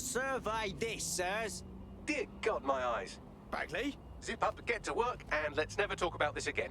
Survey this, sirs. Dear God, my eyes. Bagley? Zip up, get to work, and let's never talk about this again.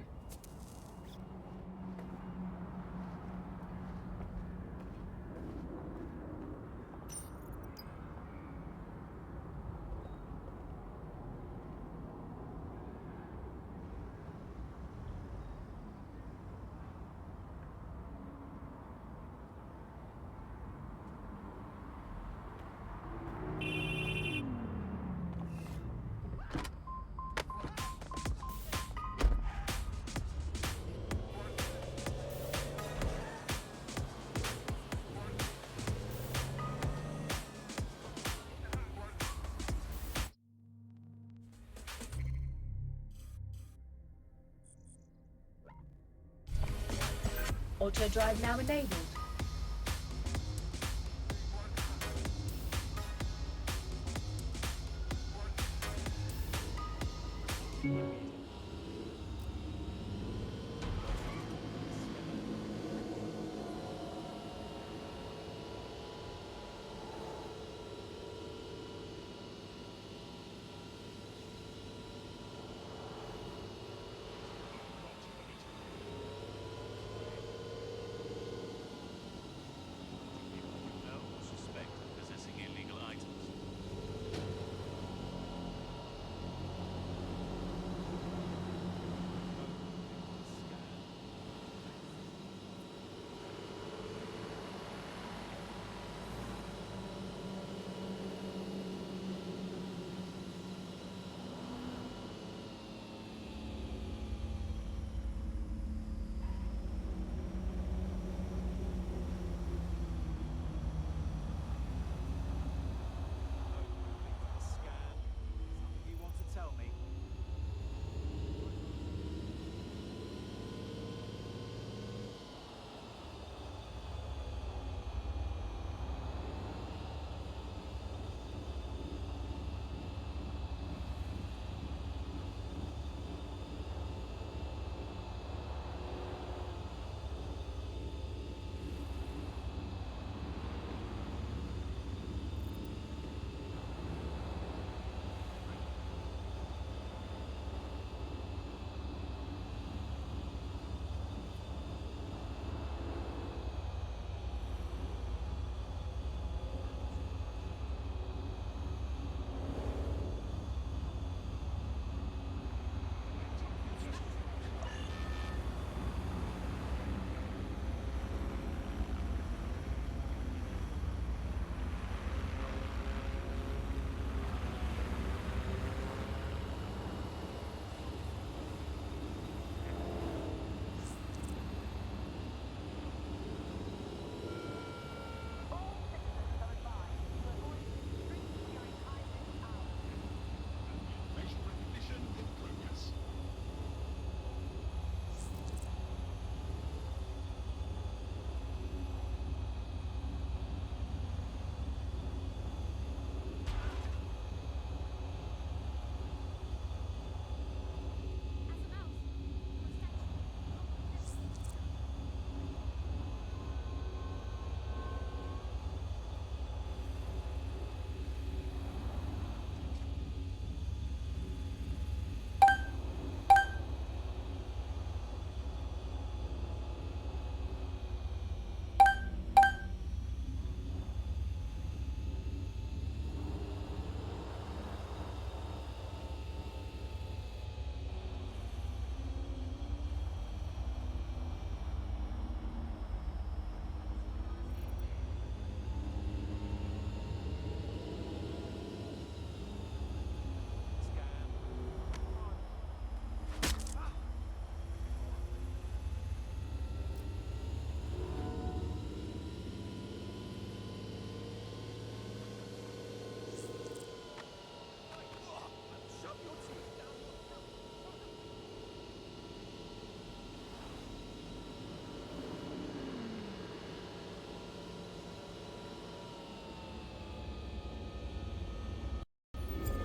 Auto drive now enabled.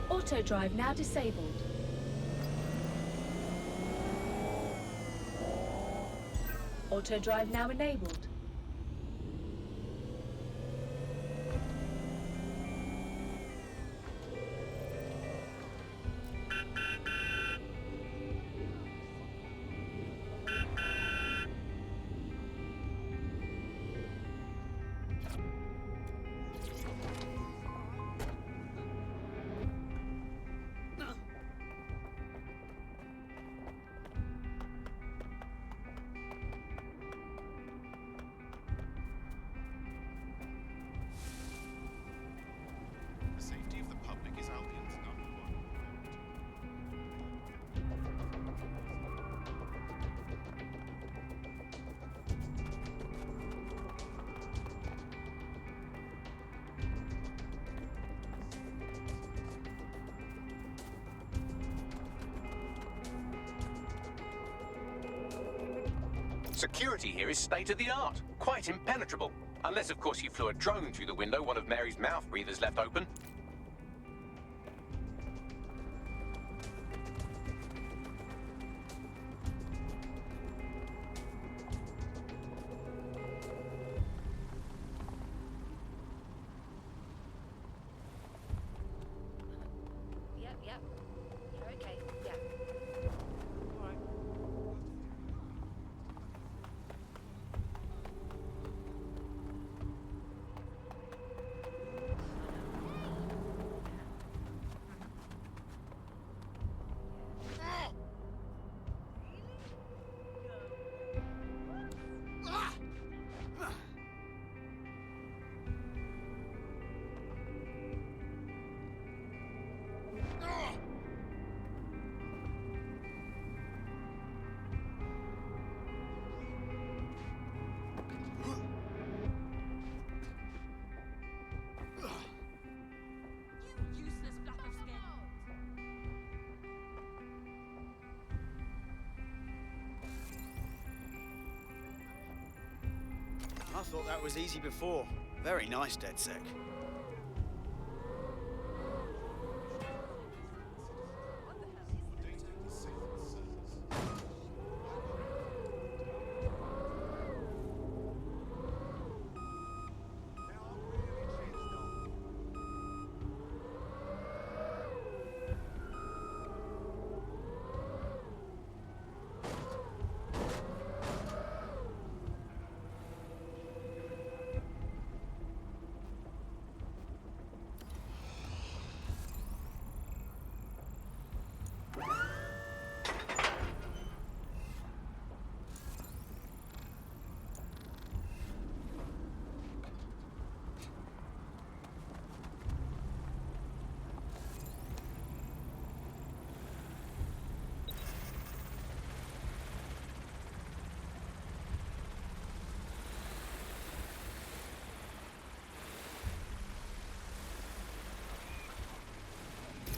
Auto drive now disabled. Auto drive now enabled. Security here is state-of-the-art, quite impenetrable. Unless, of course, you flew a drone through the window one of Mary's mouth breathers left open. Yep. You're okay. Yeah. All right. Useless black of skin. I thought that was easy before. Very nice, DedSec.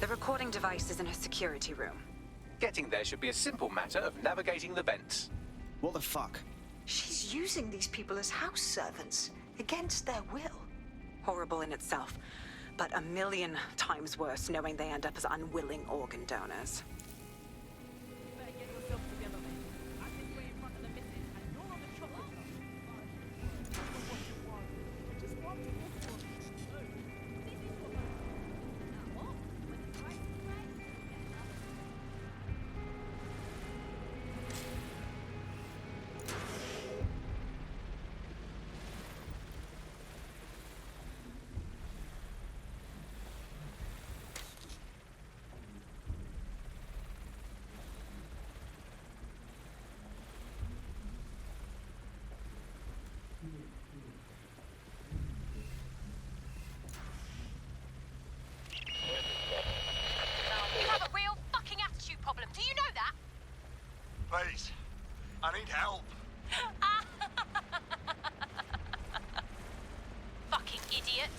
The recording device is in her security room. Getting there should be a simple matter of navigating the vents. What the fuck? She's using these people as house servants, against their will. Horrible in itself, but a million times worse knowing they end up as unwilling organ donors. Better get yourself together, mate. I'm this way in front of the missus, and you're on the chocolate club. What you want? I just want to walk from you. This is what now what? When the price is right, get another. You have a real fucking attitude problem. Do you know that? Please, I need help. Fucking idiot.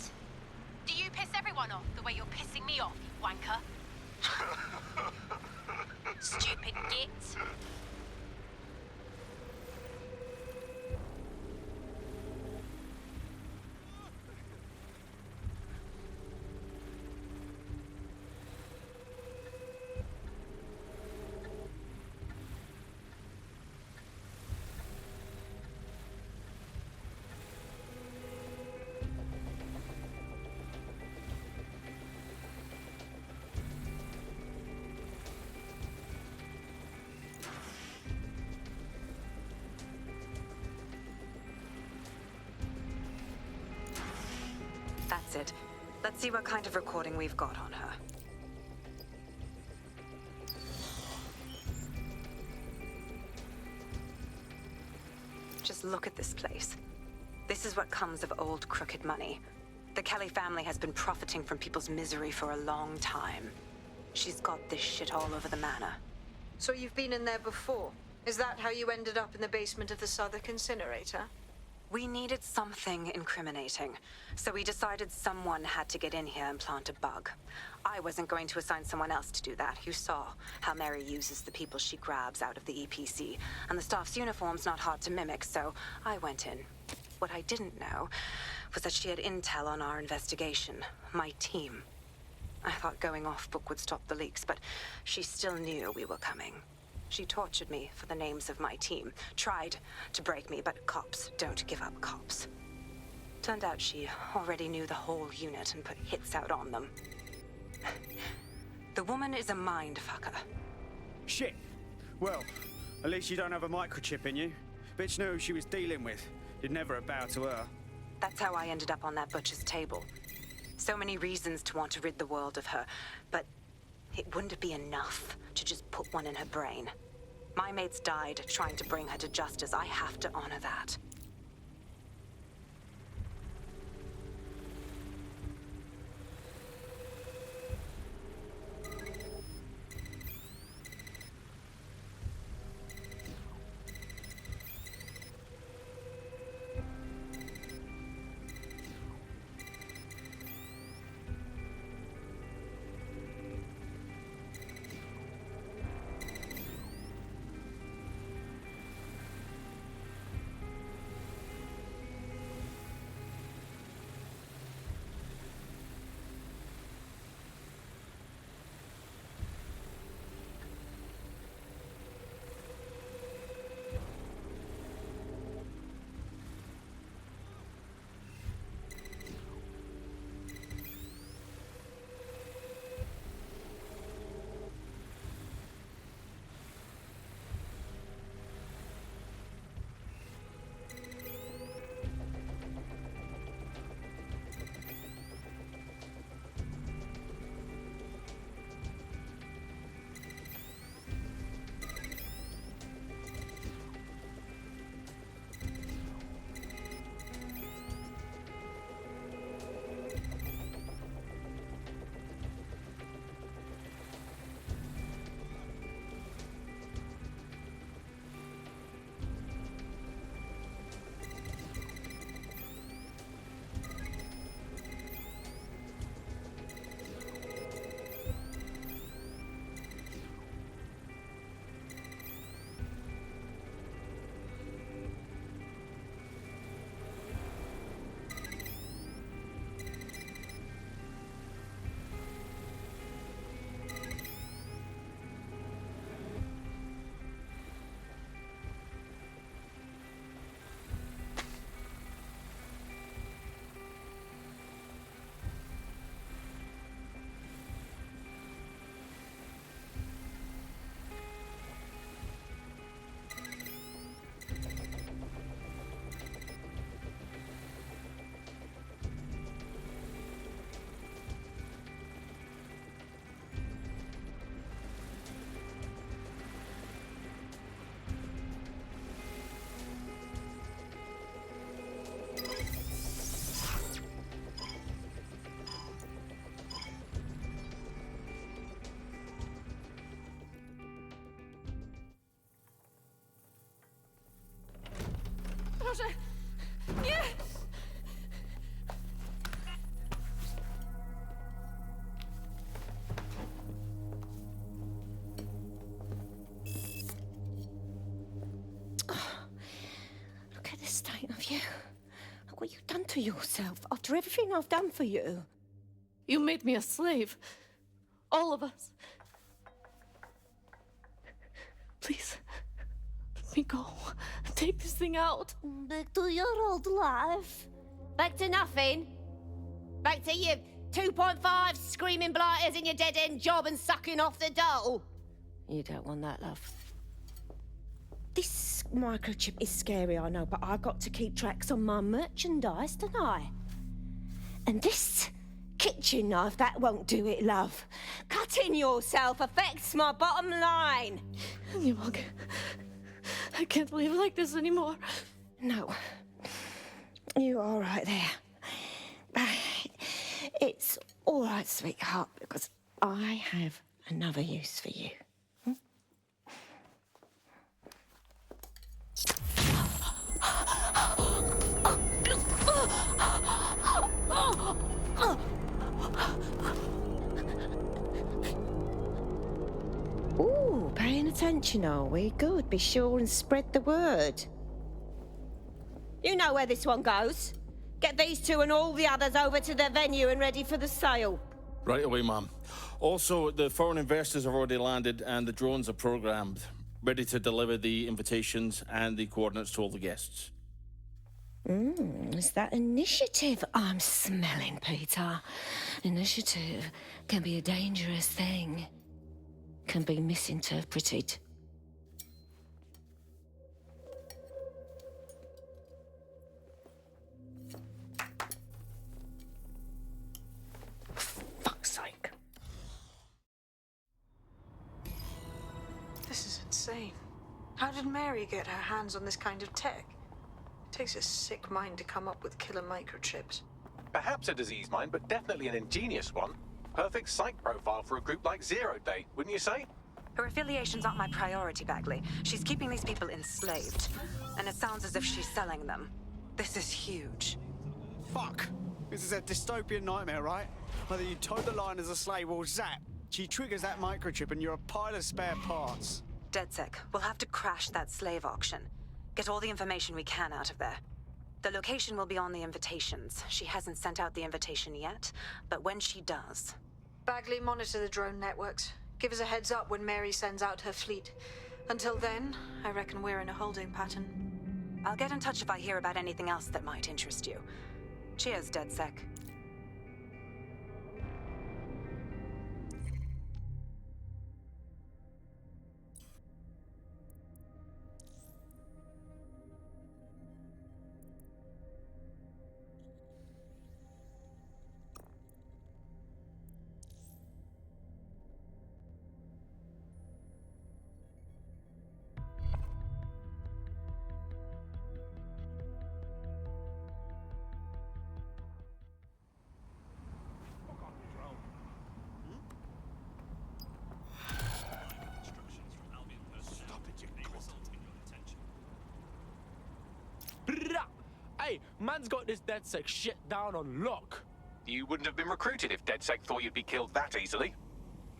Do you piss everyone off the way you're pissing me off, you wanker? Stupid git. That's it. Let's see what kind of recording we've got on her. Just look at this place. This is what comes of old crooked money. The Kelly family has been profiting from people's misery for a long time. She's got this shit all over the manor. So you've been in there before? Is that how you ended up in the basement of the Southwark incinerator? We needed something incriminating, so we decided someone had to get in here and plant a bug. I wasn't going to assign someone else to do that. You saw how Mary uses the people she grabs out of the EPC, and the staff's uniform's not hard to mimic, so I went in. What I didn't know was that she had intel on our investigation, my team. I thought going off book would stop the leaks, but she still knew we were coming. She tortured me for the names of my team, tried to break me, but cops don't give up cops. Turned out she already knew the whole unit and put hits out on them. The woman is a mind fucker. Shit. Well, at least you don't have a microchip in you. Bitch knew who she was dealing with. You'd never bow to her. That's how I ended up on that butcher's table. So many reasons to want to rid the world of her, but it wouldn't be enough to just put one in her brain. My mates died trying to bring her to justice. I have to honor that. Proszę! Nie! Look at the state of you. Look what you've done to yourself after everything I've done for you. You made me a slave. All of us. Please, let me go. Take this thing out. Back to your old life. Back to nothing. Back to you 2.5 screaming blighters in your dead-end job and sucking off the dole. You don't want that, love. This microchip is scary, I know, but I got to keep tracks on my merchandise, don't I? And this kitchen knife, that won't do it, love. Cutting yourself affects my bottom line. Yamag, I can't live like this anymore. No. You're all right there. It's all right, sweetheart, because I have another use for you. attention, are we? Good. Be sure and spread the word. You know where this one goes. Get these two and all the others over to their venue and ready for the sale. Right away, ma'am. Also, the foreign investors have already landed and the drones are programmed, ready to deliver the invitations and the coordinates to all the guests. Is that initiative I'm smelling, Peter? Initiative can be a dangerous thing. Can be misinterpreted. Fuck's sake. This is insane. How did Mary get her hands on this kind of tech? It takes a sick mind to come up with killer microchips. Perhaps a disease mind, but definitely an ingenious one. Perfect psych profile for a group like Zero Day, wouldn't you say? Her affiliations aren't my priority, Bagley. She's keeping these people enslaved. And it sounds as if she's selling them. This is huge. Fuck! This is a dystopian nightmare, right? Whether you toe the line as a slave or zap, she triggers that microchip and you're a pile of spare parts. DedSec, we'll have to crash that slave auction. Get all the information we can out of there. The location will be on the invitations. She hasn't sent out the invitation yet, but when she does... Bagley, monitor the drone networks. Give us a heads up when Mary sends out her fleet. Until then, I reckon we're in a holding pattern. I'll get in touch if I hear about anything else that might interest you. Cheers, DedSec. Hey, man's got this DedSec shit down on lock. You wouldn't have been recruited if DedSec thought you'd be killed that easily.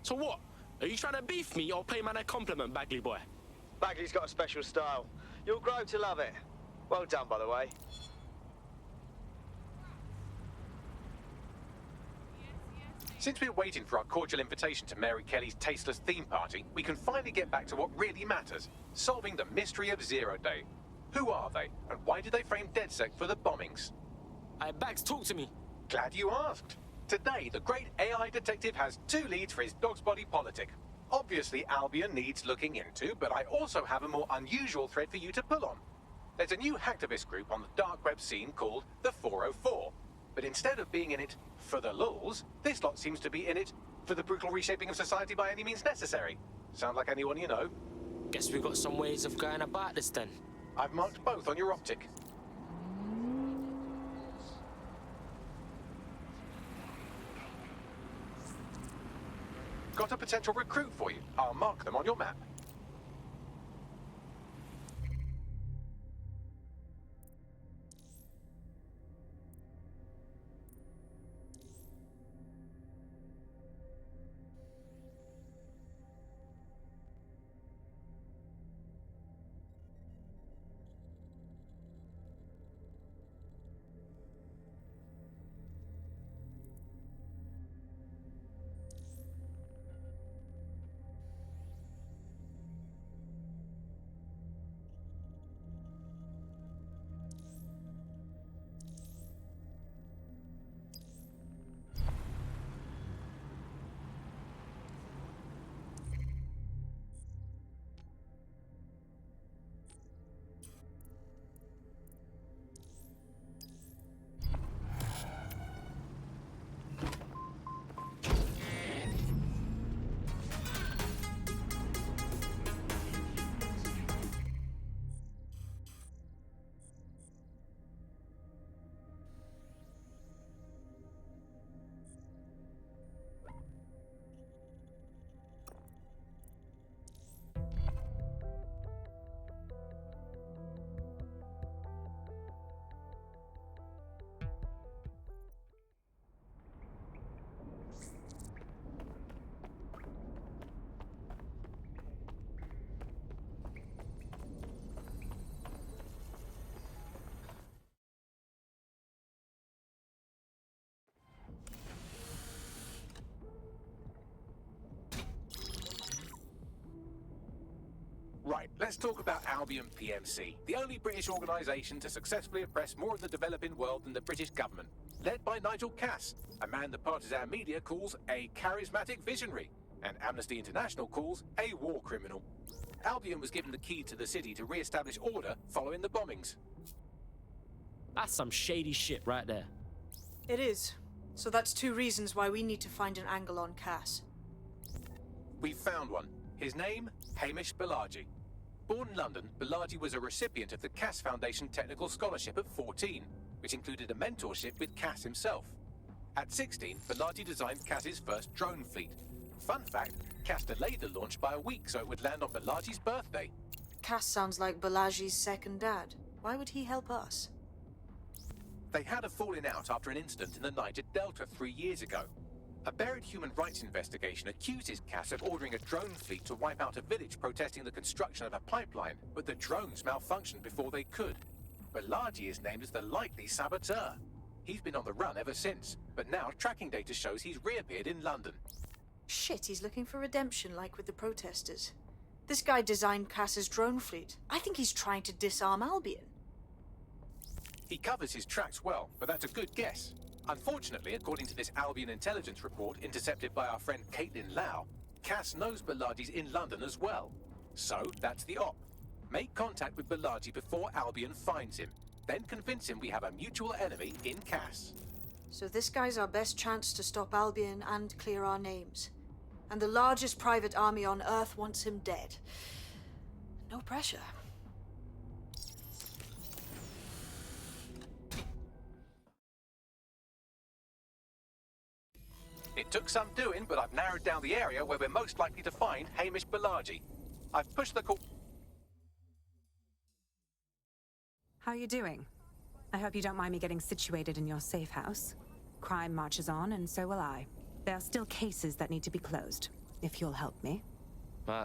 So what? Are you trying to beef me or pay man a compliment, Bagley boy? Bagley's got a special style. You'll grow to love it. Well done, by the way. Since we're waiting for our cordial invitation to Mary Kelly's tasteless theme party, we can finally get back to what really matters, solving the mystery of Zero Day. Who are they, and why did they frame DedSec for the bombings? Hey, Bags, talk to me. Glad you asked. Today, the great AI detective has 2 leads for his dog's body politic. Obviously, Albion needs looking into, but I also have a more unusual thread for you to pull on. There's a new hacktivist group on the dark web scene called the 404. But instead of being in it for the lulz, this lot seems to be in it for the brutal reshaping of society by any means necessary. Sound like anyone you know? Guess we got some ways of going about this then. I've marked both on your optic. Got a potential recruit for you. I'll mark them on your map. Right, let's talk about Albion PMC, the only British organisation to successfully oppress more of the developing world than the British government. Led by Nigel Cass, a man the partisan media calls a charismatic visionary, and Amnesty International calls a war criminal. Albion was given the key to the city to re-establish order following the bombings. That's some shady shit right there. It is. So that's two reasons why we need to find an angle on Cass. We've found one. His name, Hamish Balaji. Born in London, Balaji was a recipient of the Cass Foundation Technical Scholarship at 14, which included a mentorship with Cass himself. At 16, Balaji designed Cass's first drone fleet. Fun fact, Cass delayed the launch by a week so it would land on Balaji's birthday. Cass sounds like Balaji's second dad. Why would he help us? They had a falling out after an incident in the Niger Delta 3 years ago. A buried human rights investigation accuses Cass of ordering a drone fleet to wipe out a village protesting the construction of a pipeline, but the drones malfunctioned before they could. Balaji is named as the likely saboteur. He's been on the run ever since, but now tracking data shows he's reappeared in London. Shit, he's looking for redemption like with the protesters. This guy designed Cass's drone fleet. I think he's trying to disarm Albion. He covers his tracks well, but that's a good guess. Unfortunately, according to this Albion intelligence report intercepted by our friend Caitlin Lau, Cass knows Balaji's in London as well. So, that's the op. Make contact with Balaji before Albion finds him. Then convince him we have a mutual enemy in Cass. So this guy's our best chance to stop Albion and clear our names. And the largest private army on Earth wants him dead. No pressure. It took some doing, but I've narrowed down the area where we're most likely to find Hamish Balaji. I've pushed the call. How are you doing? I hope you don't mind me getting situated in your safe house. Crime marches on, and so will I. There are still cases that need to be closed, if you'll help me.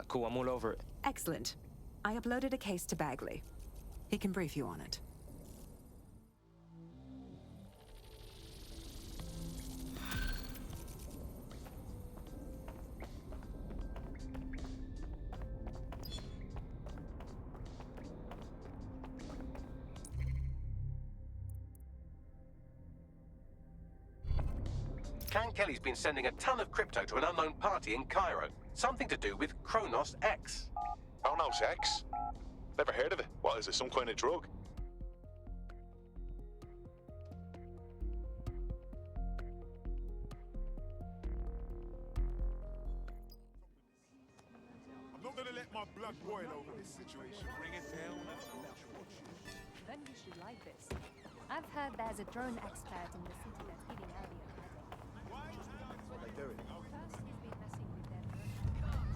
Cool, I'm all over it. Excellent. I uploaded a case to Bagley. He can brief you on it. Can Kelly's been sending a ton of crypto to an unknown party in Cairo. Something to do with Kronos X. Kronos X? Never heard of it. What, is it some kind of drug? I'm not gonna let my blood boil over this situation. Bring it down. Then you should like this. I've heard there's a drone expert in the city that's giving Albion a headache. What they doing? First, he's been messing with their drone.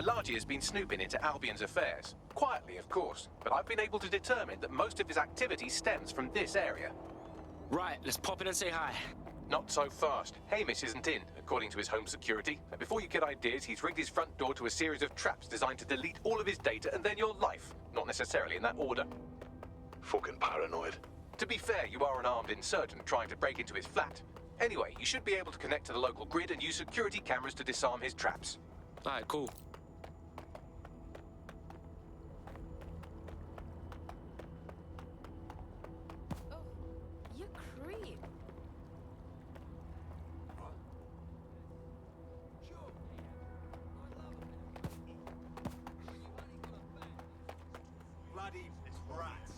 Balaji has been snooping into Albion's affairs. Quietly, of course, but I've been able to determine that most of his activity stems from this area. Right, let's pop in and say hi. Not so fast. Hamish isn't in, according to his home security. And before you get ideas, he's rigged his front door to a series of traps designed to delete all of his data and then your life. Not necessarily in that order. Fucking paranoid. To be fair, you are an armed insurgent trying to break into his flat. Anyway, you should be able to connect to the local grid and use security cameras to disarm his traps. Alright, cool. Oh, you creep. Bloody rats.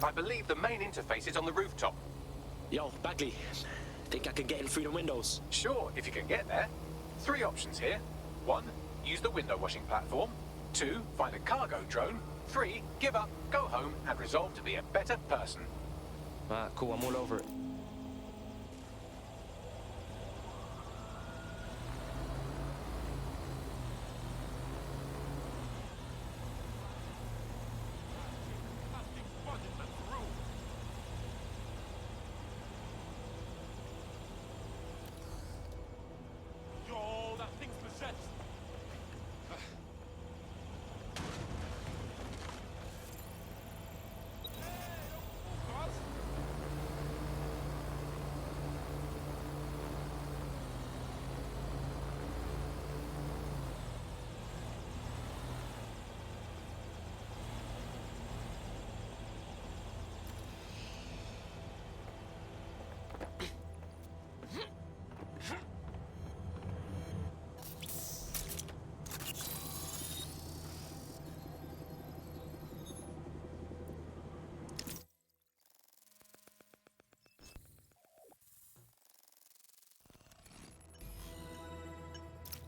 I believe the main interface is on the rooftop. Yo, Bagley. Think I can get in through the windows? Sure, if you can get there. 3 options here. 1, use the window washing platform. 2, find a cargo drone. 3, give up, go home, and resolve to be a better person. Alright, cool, I'm all over it. Yo, that thing's possessed.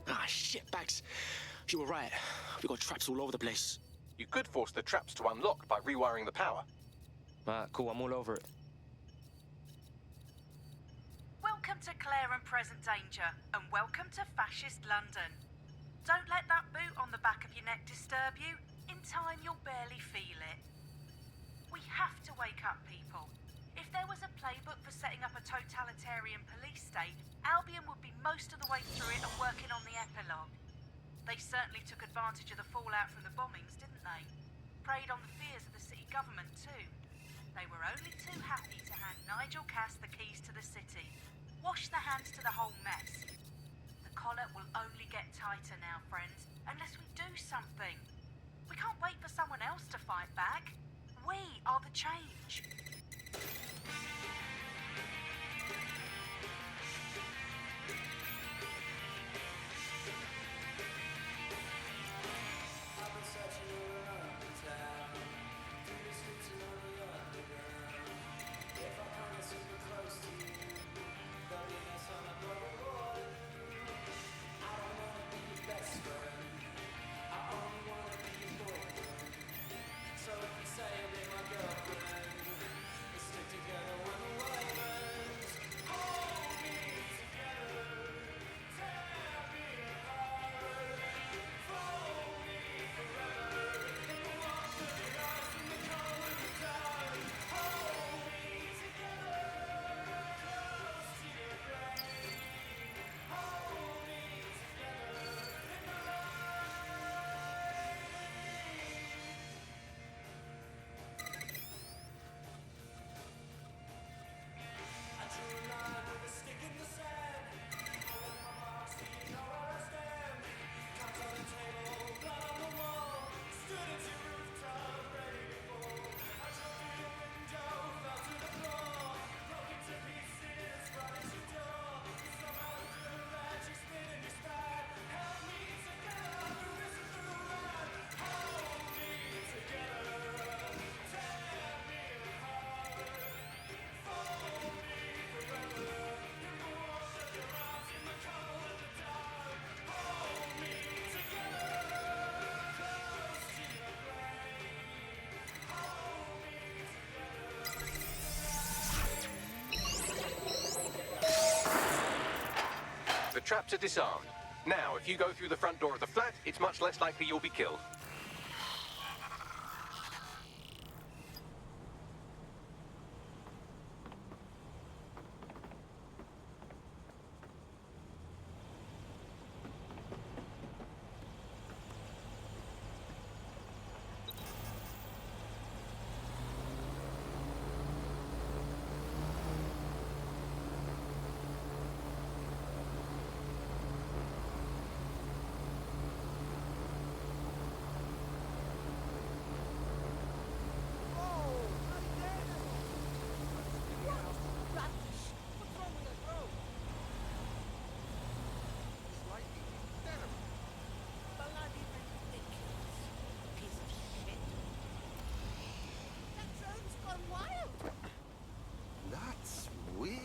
Ah, shit, Bags. You were right. We got traps all over the place. You could force the traps to unlock by rewiring the power. Alright, cool, I'm all over it. Welcome to Claire and Present Danger, and welcome to Fascist London. Don't let that boot on the back of your neck disturb you. In time, you'll barely feel it. We have to wake up, people. If there was a playbook for setting up a totalitarian police state, Albion would be most of the way through it and working on the epilogue. They certainly took advantage of the fallout from the bombings, didn't they? Preyed on the fears of the city government, too. They were only too happy to hand Nigel Cass the keys to the city. Wash their hands to the whole mess. The collar will only get tighter now, friends, unless we do something. We can't wait for someone else to fight back. We are the change. So if you say you'll be my girlfriend, we'll stick together when the world traps are disarmed. Now, if you go through the front door of the flat, it's much less likely you'll be killed. That's weird.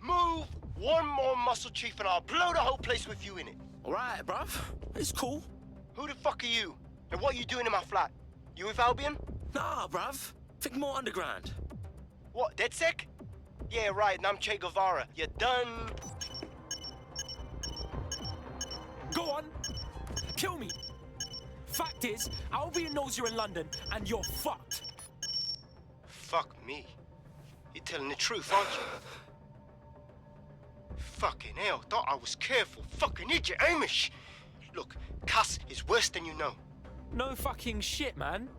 Move one more muscle, Chief, and I'll blow the whole place with you in it. All right, bruv. It's cool. Who the fuck are you? And what are you doing in my flat? You with Albion? Nah, bruv. Think more underground. What, DedSec? Yeah, right, and I'm Che Guevara. You done? Go on. Kill me. Fact is, Albion knows you're in London, and you're fucked. Fuck me. You're telling the truth, aren't you? Fucking hell, thought I was careful. Fucking idiot, Amish. Look, Cass is worse than you know. No fucking shit, man.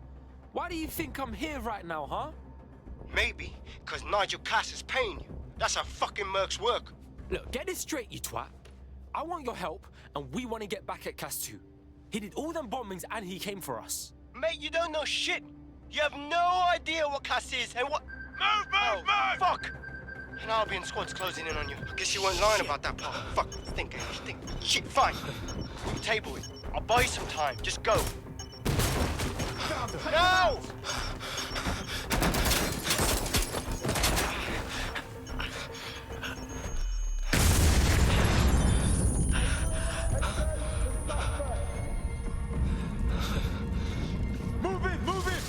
Why do you think I'm here right now, huh? Maybe, because Nigel Cass is paying you. That's how fucking mercs work. Look, get this straight, you twat. I want your help, and we want to get back at Cass too. He did all them bombings, and he came for us. Mate, you don't know shit. You have no idea what Cass is and what... Move! Fuck! An Albion squad's closing in on you. I guess you weren't lying about that part. Fuck, think, Amish, think. Shit, fine. We'll table it. I'll buy you some time. Just go. No! Move it!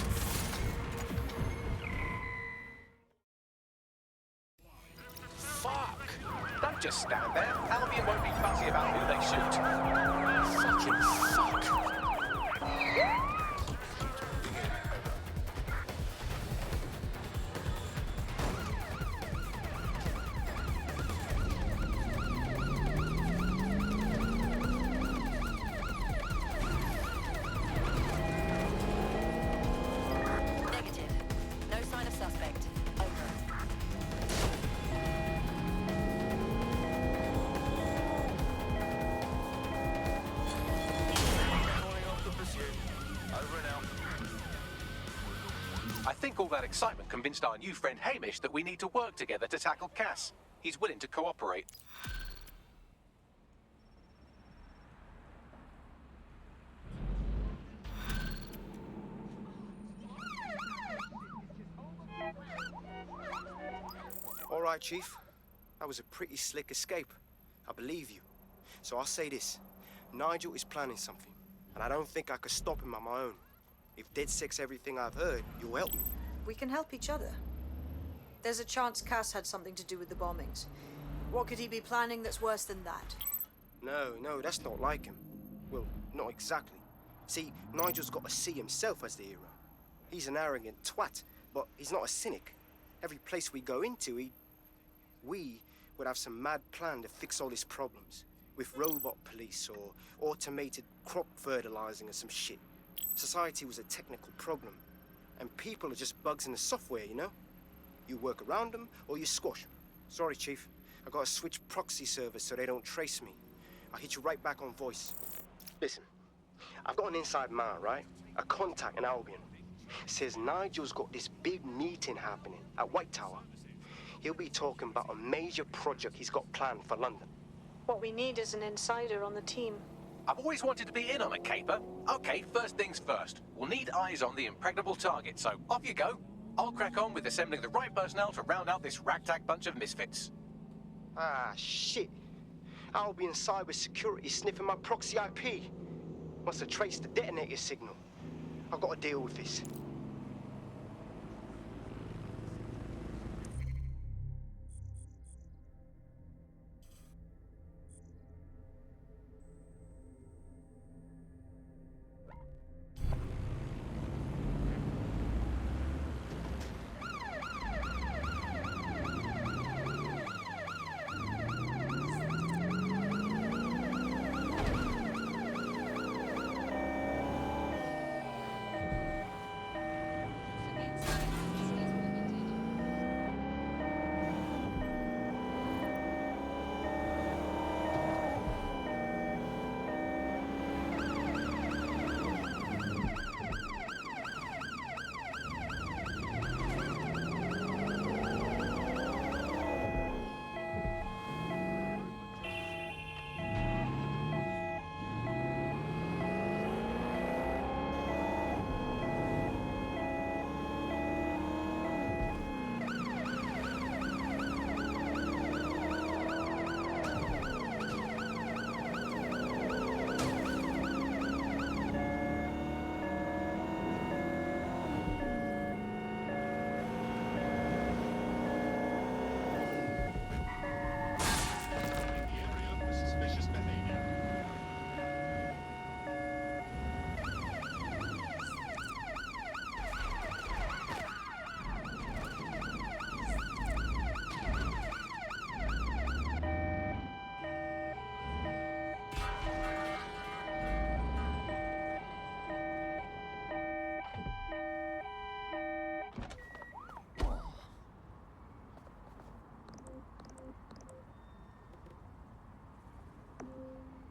Fuck! Don't just stand there. Albion won't be fussy about who they shoot. Fucking fuck! Negative. No sign of suspect. Over. I think all that excitement convinced our new friend Hamish that we need to work together to tackle Cass. He's willing to cooperate. All right, Chief. That was a pretty slick escape. I believe you. So I'll say this. Nigel is planning something, and I don't think I could stop him on my own. If DedSec's everything I've heard, you'll help me. We can help each other. There's a chance Cass had something to do with the bombings. What could he be planning that's worse than that? No, that's not like him. Well, not exactly. See, Nigel's got to see himself as the hero. He's an arrogant twat, but he's not a cynic. Every place we go into, we would have some mad plan to fix all his problems. With robot police or automated crop fertilizing or some shit. Society was a technical problem. And people are just bugs in the software, you know? You work around them or you squash them. Sorry, Chief. I gotta switch proxy servers so they don't trace me. I'll hit you right back on voice. Listen, I've got an inside man, right? A contact in Albion. Says Nigel's got this big meeting happening at White Tower. He'll be talking about a major project he's got planned for London. What we need is an insider on the team. I've always wanted to be in on a caper. Okay, first things first. We'll need eyes on the impregnable target, so off you go. I'll crack on with assembling the right personnel to round out this ragtag bunch of misfits. Ah, shit. Albion cybersecurity sniffing my proxy IP. Must have traced the detonator signal. I've got to deal with this.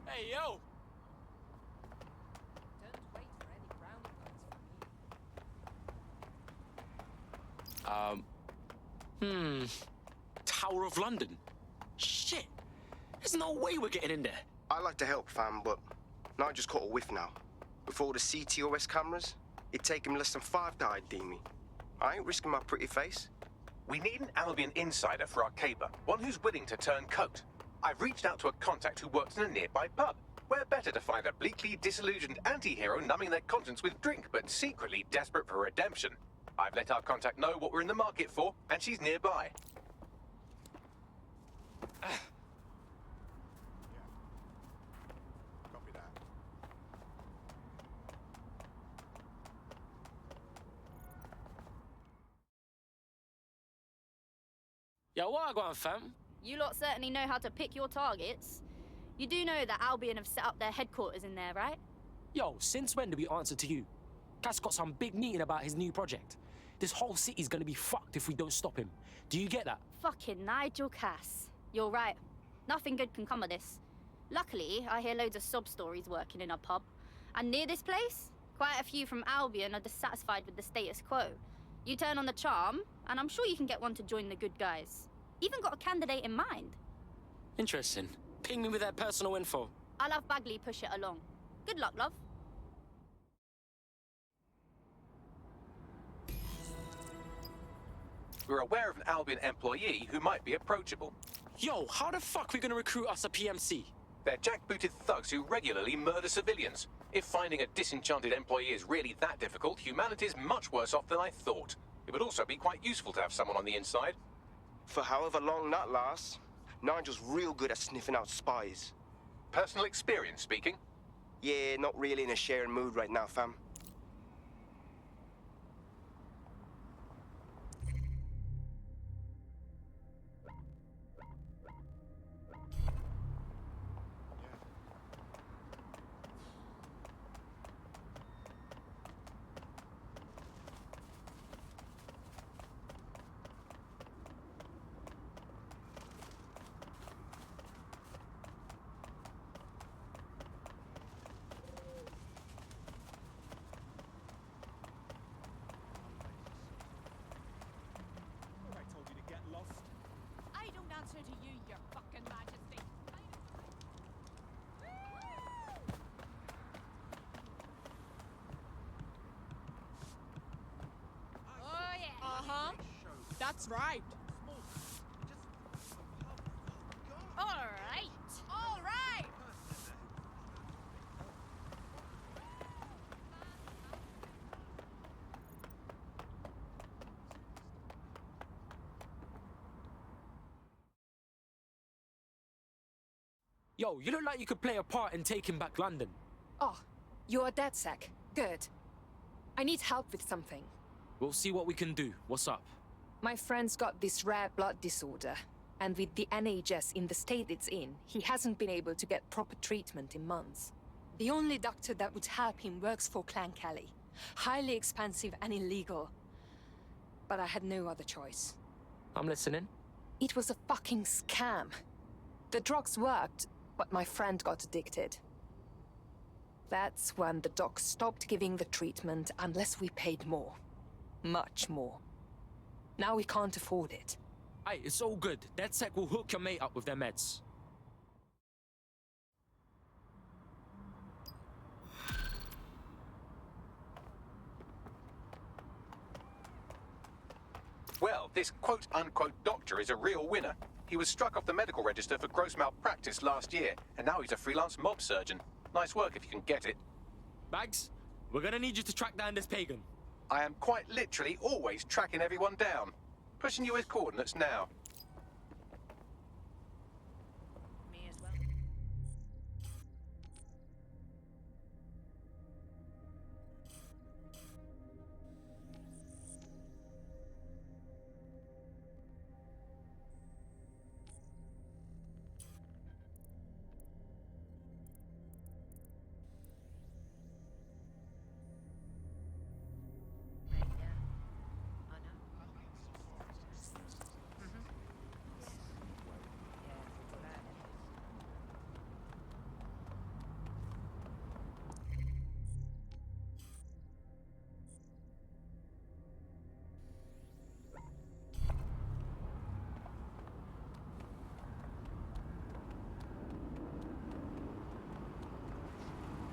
Hey, yo! Don't wait for any brownie points from me. Tower of London. Shit! There's no way we're getting in there. I like to help, fam, but now I just caught a whiff now. With all the CTOS cameras, it'd take him less than 5 to ID me. I ain't risking my pretty face. We need an Albion insider for our caper, one who's willing to turn coat. I've reached out to a contact who works in a nearby pub. Where better to find a bleakly disillusioned anti-hero numbing their conscience with drink, but secretly desperate for redemption. I've let our contact know what we're in the market for, and she's nearby. Copy that. Yo, what I got, fam? You lot certainly know how to pick your targets. You do know that Albion have set up their headquarters in there, right? Yo, since when do we answer to you? Cass got some big meeting about his new project. This whole city's gonna be fucked if we don't stop him. Do you get that? Fucking Nigel Cass. You're right. Nothing good can come of this. Luckily, I hear loads of sob stories working in a pub. And near this place, quite a few from Albion are dissatisfied with the status quo. You turn on the charm, and I'm sure you can get one to join the good guys. Even got a candidate in mind. Interesting. Ping me with their personal info. I'll have Bagley push it along. Good luck, love. We're aware of an Albion employee who might be approachable. Yo, how the fuck we gonna recruit us a PMC? They're jackbooted thugs who regularly murder civilians. If finding a disenchanted employee is really that difficult, humanity's much worse off than I thought. It would also be quite useful to have someone on the inside. For however long that lasts, Nigel's real good at sniffing out spies. Personal experience speaking? Yeah, not really in a sharing mood right now, fam. huh? That's right. All right. All right. Yo, you look like you could play a part in taking back London. Oh, you're a DedSec. Good. I need help with something. We'll see what we can do. What's up? My friend's got this rare blood disorder, and with the NHS in the state it's in, he hasn't been able to get proper treatment in months. The only doctor that would help him works for Clan Kelly. Highly expensive and illegal. But I had no other choice. I'm listening. It was a fucking scam. The drugs worked, but my friend got addicted. That's when the doc stopped giving the treatment unless we paid more. Much more. Now we can't afford it. Hey, it's all good. DedSec will hook your mate up with their meds. Well, this quote-unquote doctor is a real winner. He was struck off the medical register for gross malpractice last year, and now he's a freelance mob surgeon. Nice work if you can get it. Bags, we're gonna need you to track down this pagan. I am quite literally always tracking everyone down. Pushing you his coordinates now. Me as well.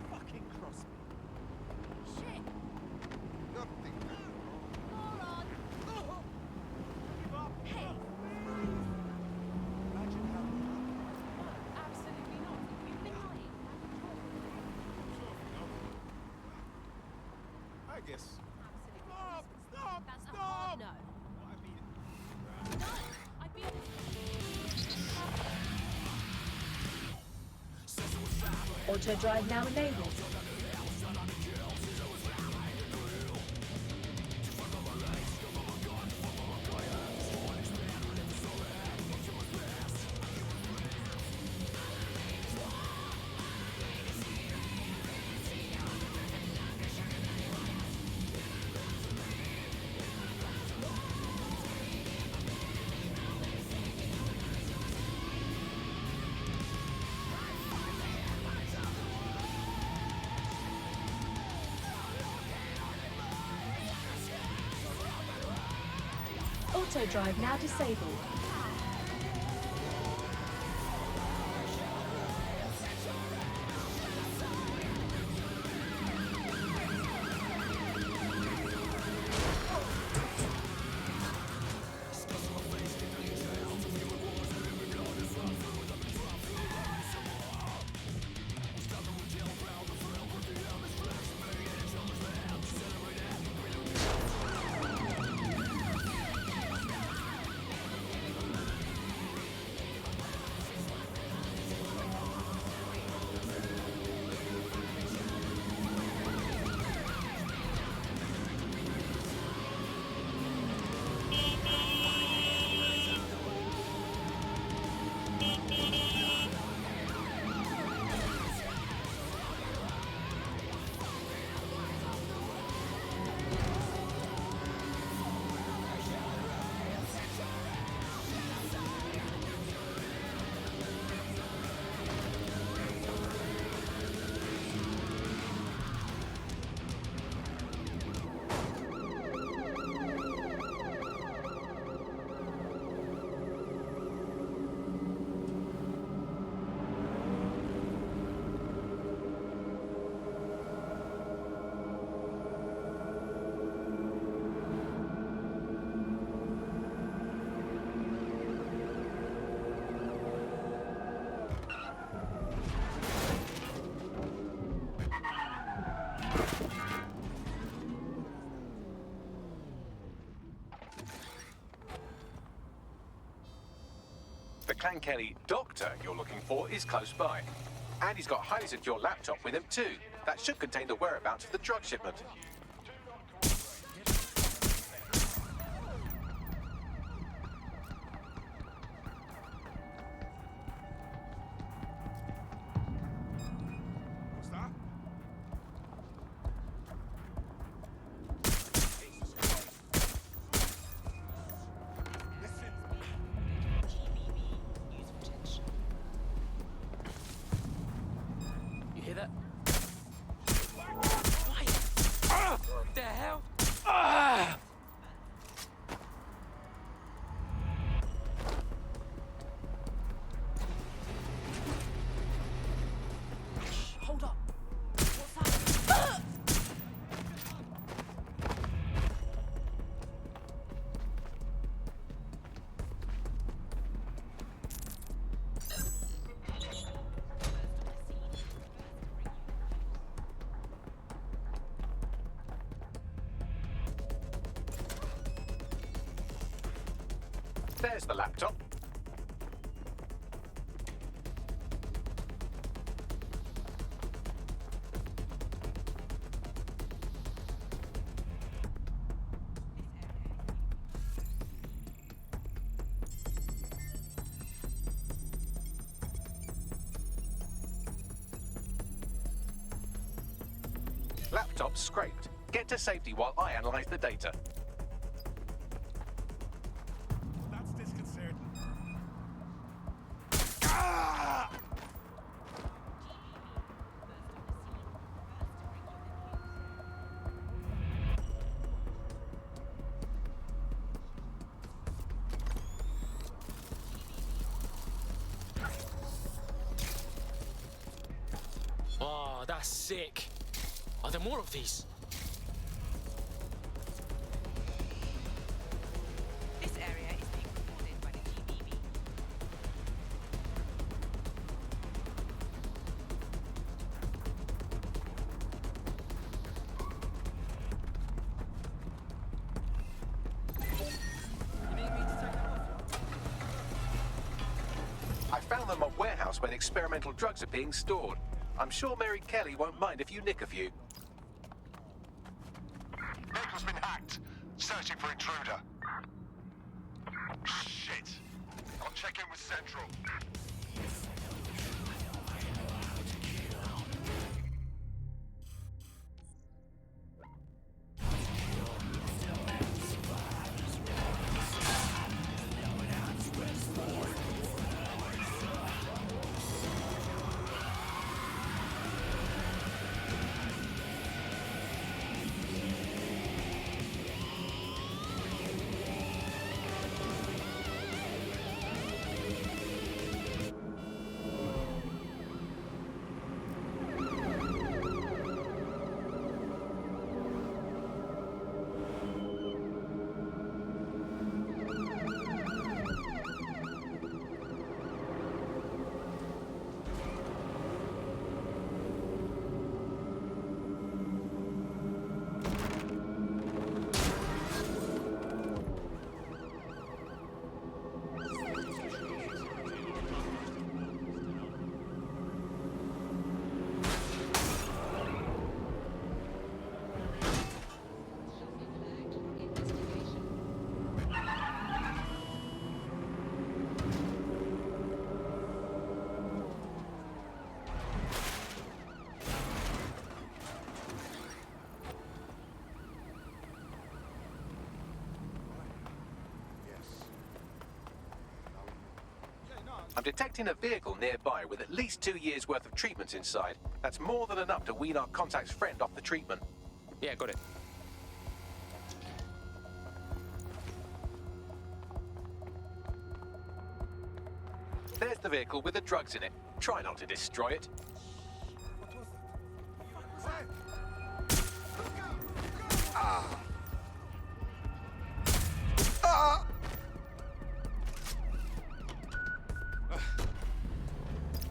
Fucking cross me. Shit. Nothing. Moron. Give up. Hey. Imagine how Absolutely not. We've been lying. I guess. Absolutely. Stop! Stop! That's a Stop! hard no. I mean, No. I'd be Auto drive now enabled. Auto drive now disabled. The Clan Kelly doctor you're looking for is close by. And he's got a highly secure laptop with him too. That should contain the whereabouts of the drug shipment. What's that? You hear that? What the hell? Ah! Hold up. What's that? There's the laptop. Laptop scraped. Get to safety while I analyze the data. That's disconcerting. Ah! Oh, that's sick. Are there more of these? This area is being recorded by the GBB. I found them on warehouse where the experimental drugs are being stored. I'm sure Mary Kelly won't mind if you nick a few. Vehicle's been hacked. Searching for intruder. Shit. I'll check in with Central. I'm detecting a vehicle nearby with at least 2 years' worth of treatments inside. That's more than enough to wean our contact's friend off the treatment. Yeah, got it. There's the vehicle with the drugs in it. Try not to destroy it.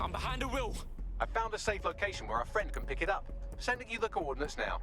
I'm behind the wheel. I found a safe location where our friend can pick it up. Sending you the coordinates now.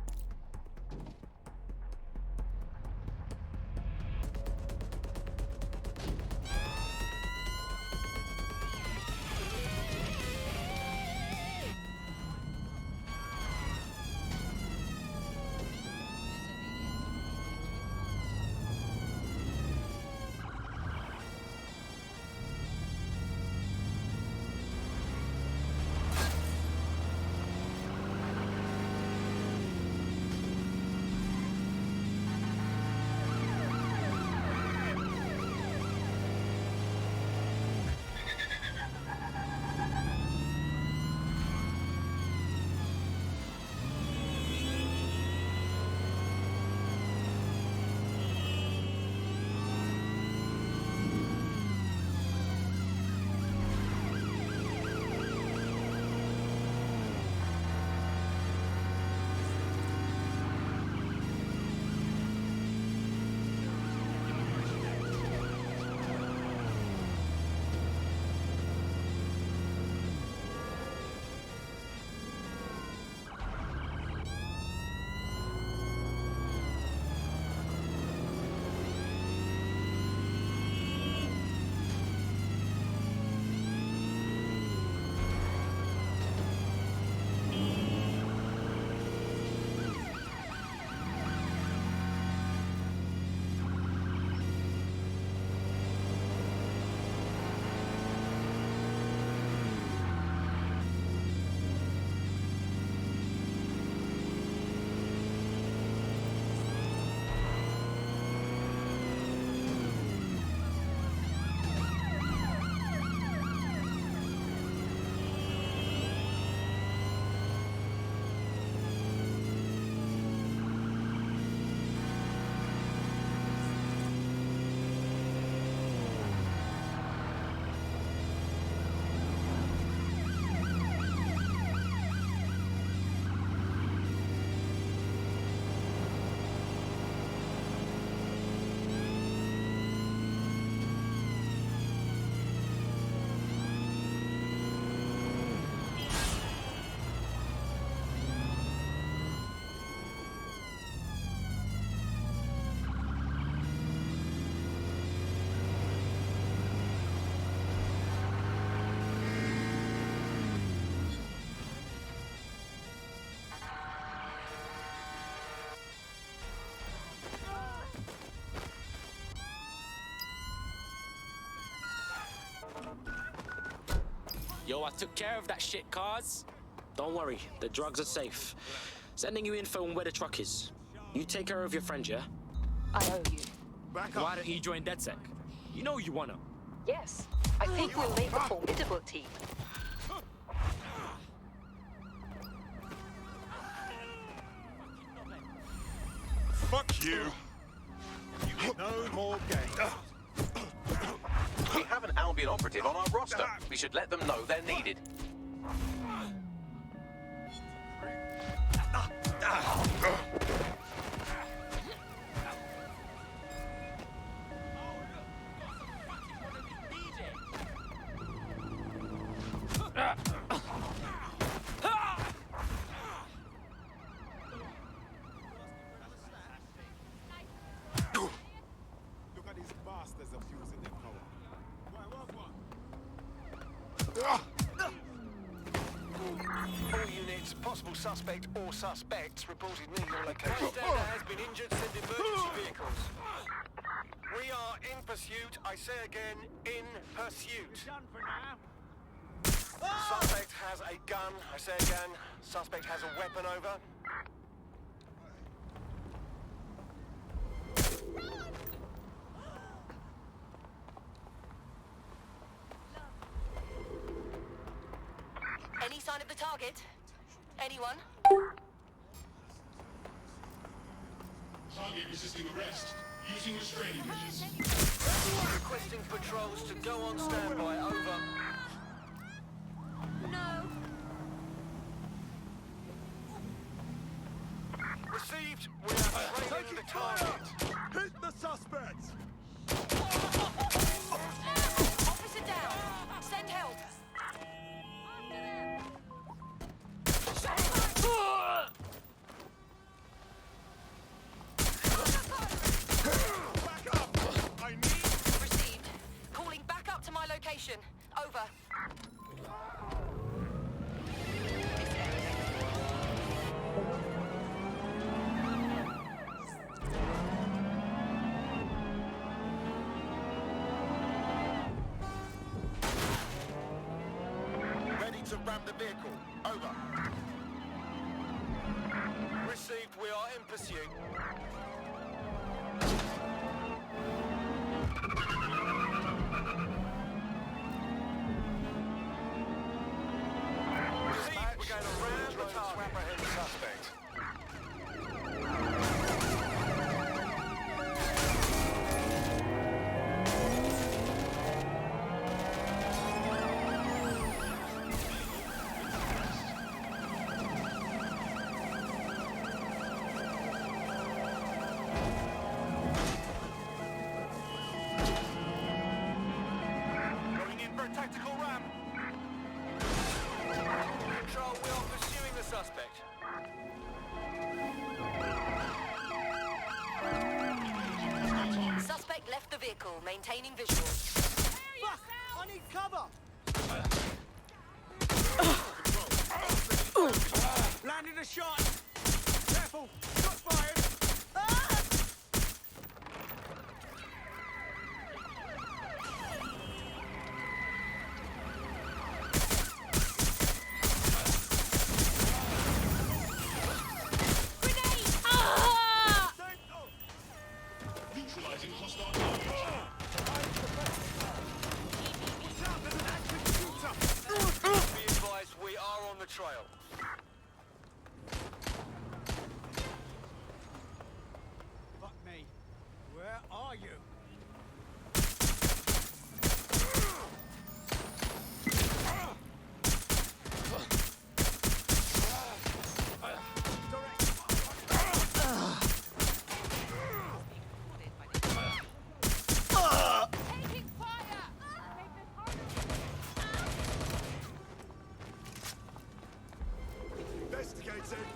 Yo, I took care of that shit, cars. Don't worry, the drugs are safe. Sending you info on where the truck is. You take care of your friend, yeah? I owe you. Why don't you join DedSec? You know you wanna. Yes, I think we'll make a formidable team. Fuck you. No more games. We have an Albion operative on our roster. We should let them know they're needed. Look at these bastards abusing their power. All units, possible suspect or suspects reported near your location. Standard has been injured, send emergency vehicles. We are in pursuit, I say again, in pursuit. Suspect has a gun, I say again, suspect has a weapon over. Any sign of the target? Anyone? Target resisting arrest. Using restraining measures. Everyone requesting patrols to go on standby, over. No. Received, we are training the target. Hit the suspects! Officer down. Send help. ram the vehicle. Over. Received, we are in pursuit. Received, we're going to ram the target. Apprehend the suspect. Going in for a tactical ram. Control, we are pursuing the suspect. Suspect left the vehicle, maintaining visual. Fuck! I need cover! Landed a shot! Careful! Shots fired! Ah! Neutralizing hostile target. Be advised, we are on the trail. Fuck me. Where are you? Investigated.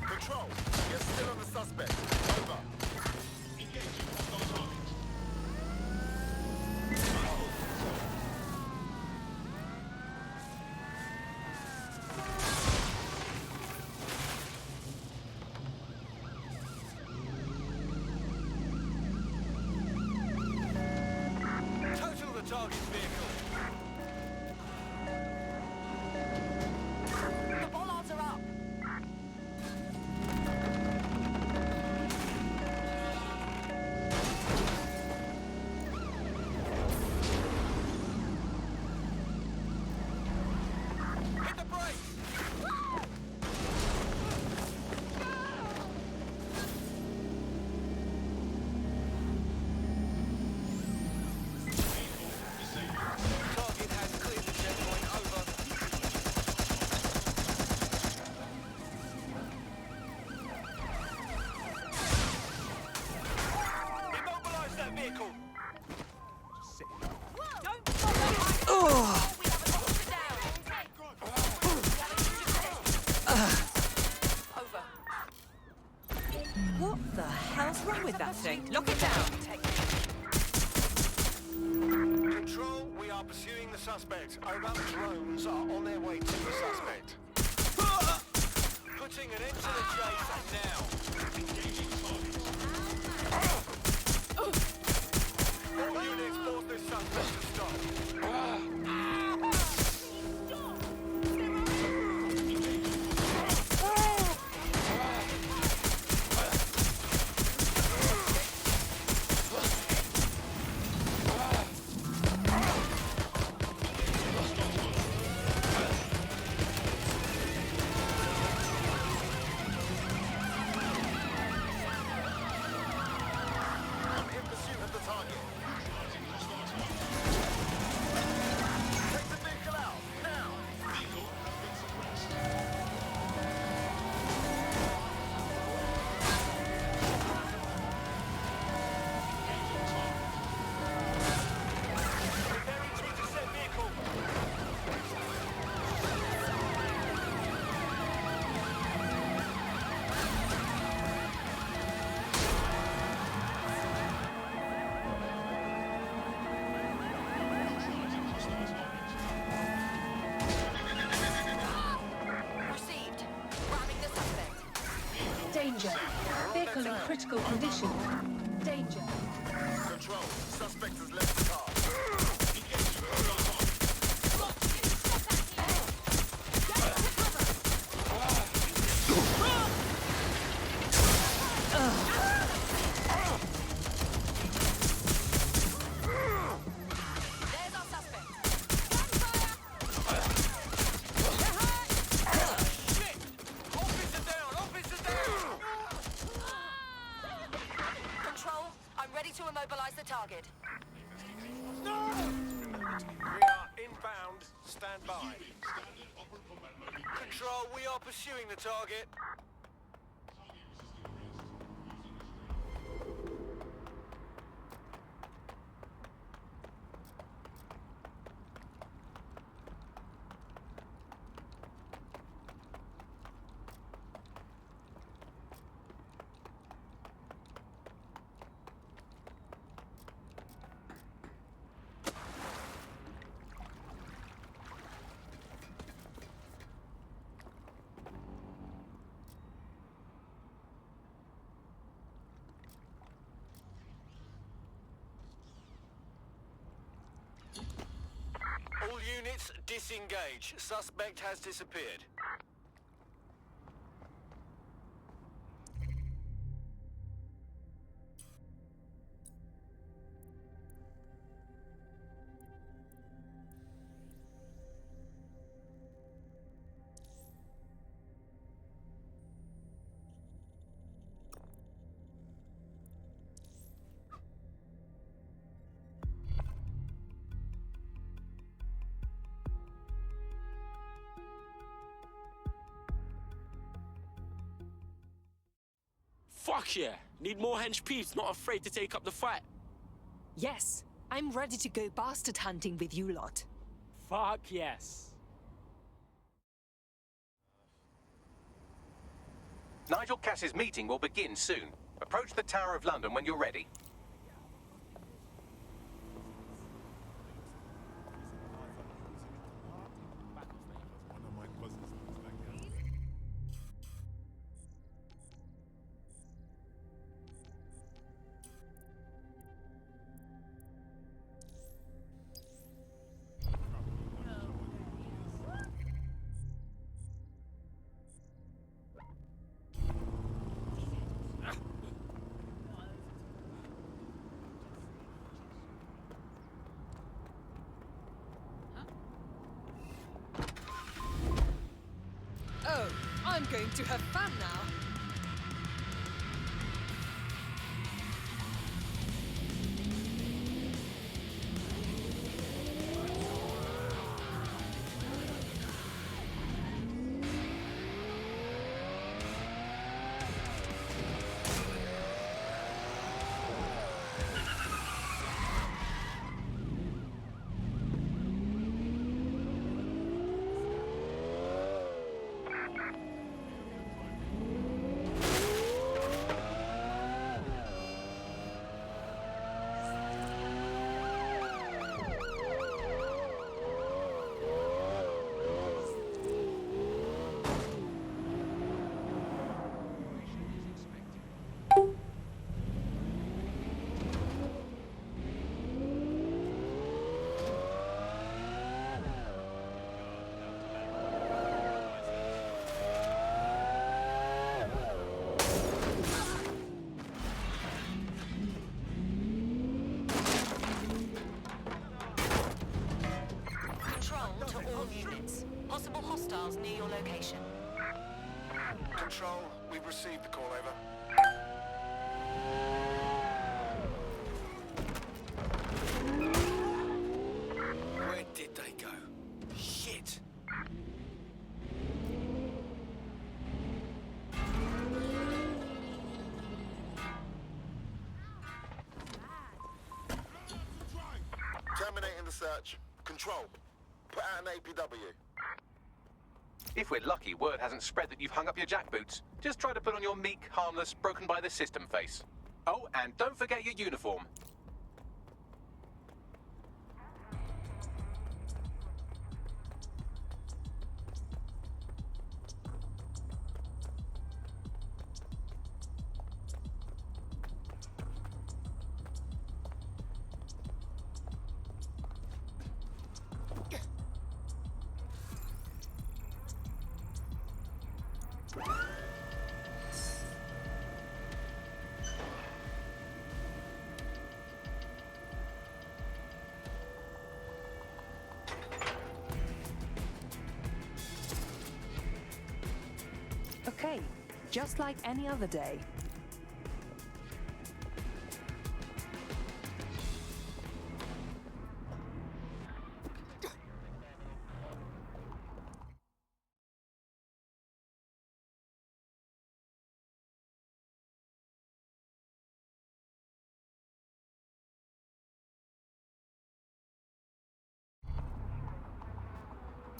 Control, you're still on the suspect. Over. Engaging hostile target. Total the target's vehicle. The bollards are up. Hit the brakes! Target has cleared the checkpoint. Over. Immobilize that vehicle. What the hell's wrong with that thing? Lock it down. Control, we are pursuing the suspect. Over. Drones are on their way to the suspect. Putting an end to the chase now. Engaging target. All units force this suspect to stop. Danger. Vehicle in critical condition. Danger. Control. Suspect has left the car. There's our suspect. Officer down! Officer down! Control, I'm ready to immobilize the target. We are inbound. Stand by. Control, we are pursuing the target. All units, disengage. Suspect has disappeared. Fuck yeah! Need more hench peeps not afraid to take up the fight. Yes, I'm ready to go bastard hunting with you lot. Fuck yes. Nigel Cass's meeting will begin soon. Approach the Tower of London when you're ready. One of my cousins looks like that. Oh, I'm going to have fun now. Possible hostiles near your location. Control, we've received the call, over. Where did they go? Shit! Terminating the search. Control. Put out an APW. If we're lucky, word hasn't spread that you've hung up your jackboots. Just try to put on your meek, harmless, broken by the system face. Oh, and don't forget your uniform. okay, just like any other day.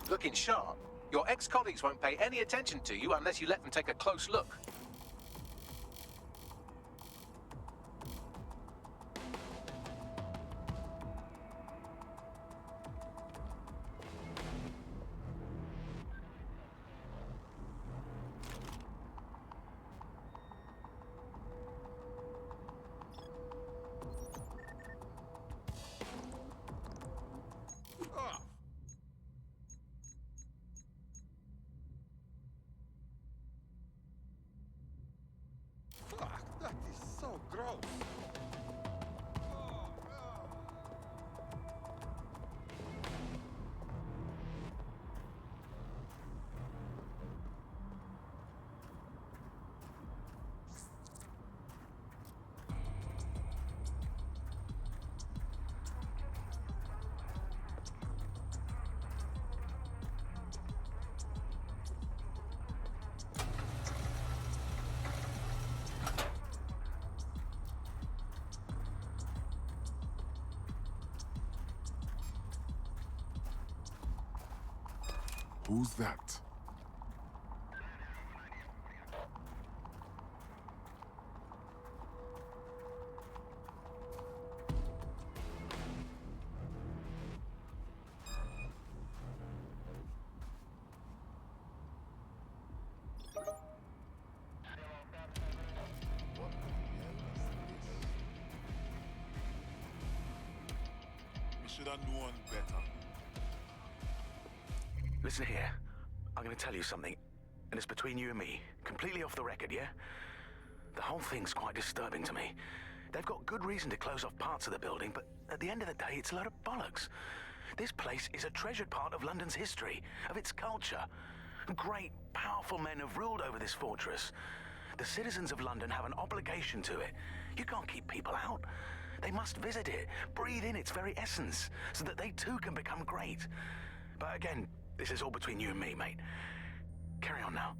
Looking sharp. Your ex-colleagues won't pay any attention to you unless you let them take a close look. Fuck, that is so gross. Who's that? We should have known better. Listen here. I'm gonna tell you something, and it's between you and me. Completely off the record, yeah? The whole thing's quite disturbing to me. They've got good reason to close off parts of the building, but at the end of the day, it's a load of bollocks. This place is a treasured part of London's history, of its culture. Great, powerful men have ruled over this fortress. The citizens of London have an obligation to it. You can't keep people out. They must visit it, breathe in its very essence, so that they too can become great. But again, this is all between you and me, mate. Carry on now.